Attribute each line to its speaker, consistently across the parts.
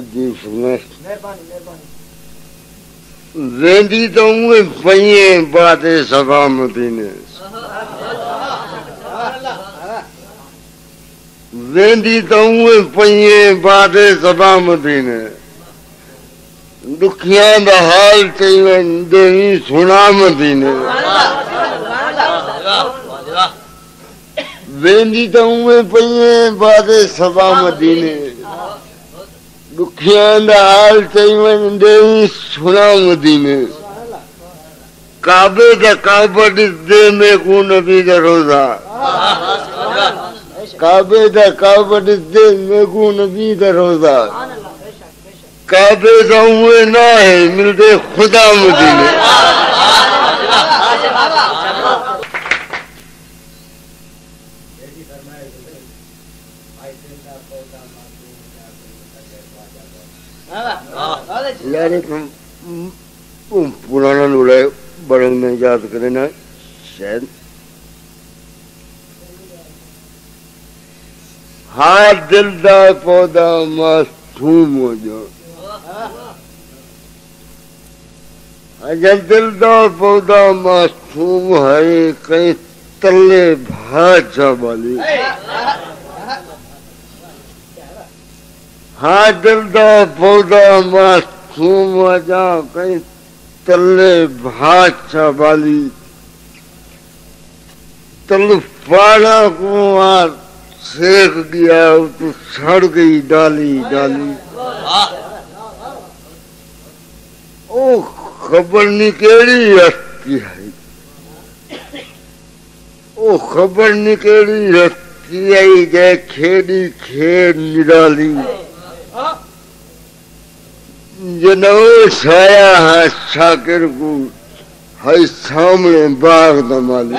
Speaker 1: جی زندی تو پہ بات سبا مدینے زندی تو پہ بات سبا مدینے دکھیاں دا حال چاہیے سنا مدینے زندی تو پہ بات سبا مدینے دکھیاں دا حال چاہیے سنا مدینے کعبے دا کعبہ دے میں کو نبی دا روزہ کعبے دا کعبہ دے میں کو نبی دا روزہ کعبے دا ہوئے نہ ہے ملتے خدا مدینے یعنی پرانا لوڑا بڑے میں یاد کرنا شاید ہاں دل دا پودا معصوم ہو جو اجل دل دا پودا معصوم ہے کہیں تلے بھاجا والی ہاں دل دا پودا معصوم ہو جا کہیں تلے بھاجا والی تل پاڑا کو آر سیکھ گیا تو سڑ گئی ڈالی ڈالی او خبر نہیں کیڑی ہستی ہے او خبر نہیں کیڑی ہستی ہے جے کھیڑی کھیڑ نڈالی جنو سایا ہے شاکر کو ہے سامنے باغ دمالی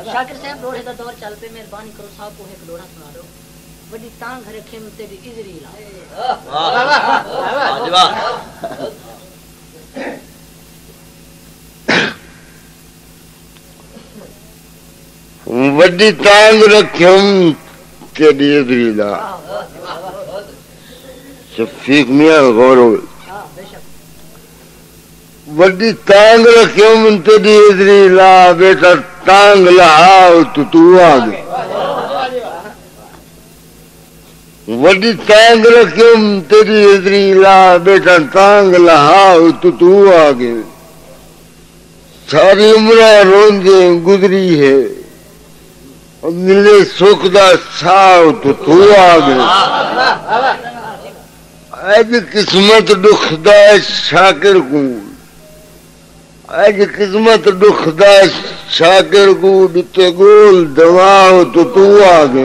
Speaker 2: شاکر صاحب روڑے دا دور چل پہ مہربانی کرو صاحب کو ایک لوڑا سنا دو بڑی تانگ ہرے کھیم تیری ازری
Speaker 1: وڈی تانگ رکھیم تیری ازری لا شفیق میاں غورو وڈی تانگ رکھیم تیری ازری لا بیٹا تانگ لہاؤ تو آگے وڈی تانگ رکھیم تیری ازری لا بیٹا تانگ لہاؤ تو آگے ساری عمرہ روندے گزری ہے ملے سکھ دا ساؤ تو آگے اج قسمت دکھ دا شاکر کو اج قسمت دکھ دا شاکر کو دیتے گول دواؤ تو آگے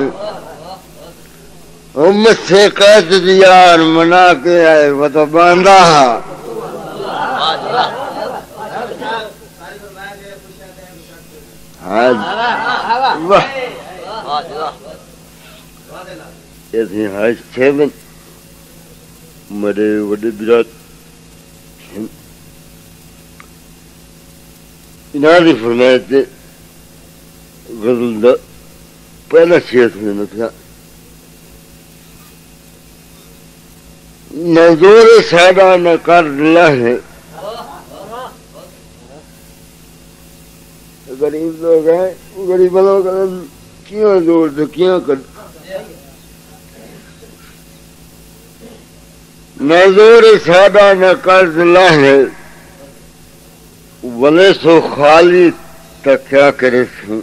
Speaker 1: ہم سے قید دیار منا کے آئے وہ تو باندھا ایسی حج چھے مرے وڈے برات انہاری فرمائے تھے غزل دا پہلا شیخ میں نکلا نہ زور سادہ نہ کر اللہ ہے غریب لوگ ہیں غریب لوگ کیوں زور سے کیوں کر نہ زور سادہ نہ قرض اللہ ہے ولے سو خالی تک کیا کرے سو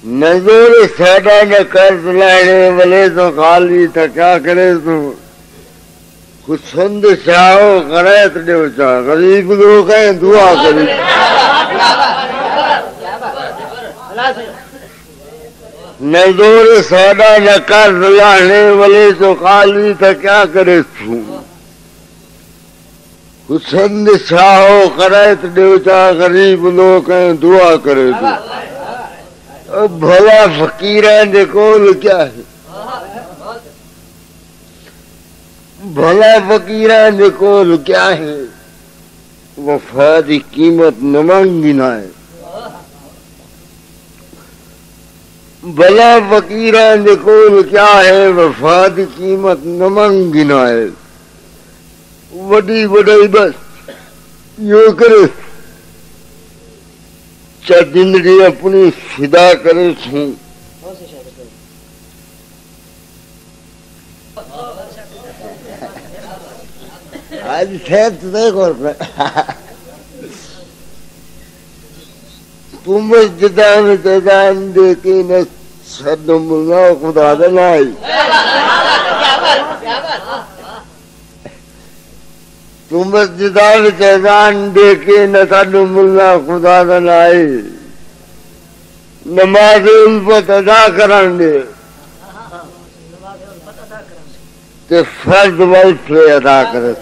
Speaker 1: نہ زور سادہ نہ قرض لانے ولے سو خالی تک کیا کرے سو کچھ سند چاہو غریت دیو چاہ غریب لوگ ہیں دعا کری نہ زور سادہ نہ قرض لانے ولے سو خالی تک کیا کرے سو حسن چاہو غریت دیو چاہ غریب لوگ ہیں دعا کرے دو بھلا فقیران دے کول کیا ہے بھلا فقیران دے کول کیا ہے وفا دی قیمت نہ مانگی نہ ہے بلا فقیران دے کول کیا ہے وفا دی قیمت نہ منگنا ہے وڈی وڈائی بس یوں کرے چا زندگی اپنی فدا کرے سوں آج صحت دیکھ اور تم مسجدان تیزان دیکھی نہ صدم اللہ خدا دلائی تم مسجدان تیزان دیکھی نہ صدم اللہ خدا دلائی نماز الفت ادا کرن دے تے فرض وظیفے ادا کرے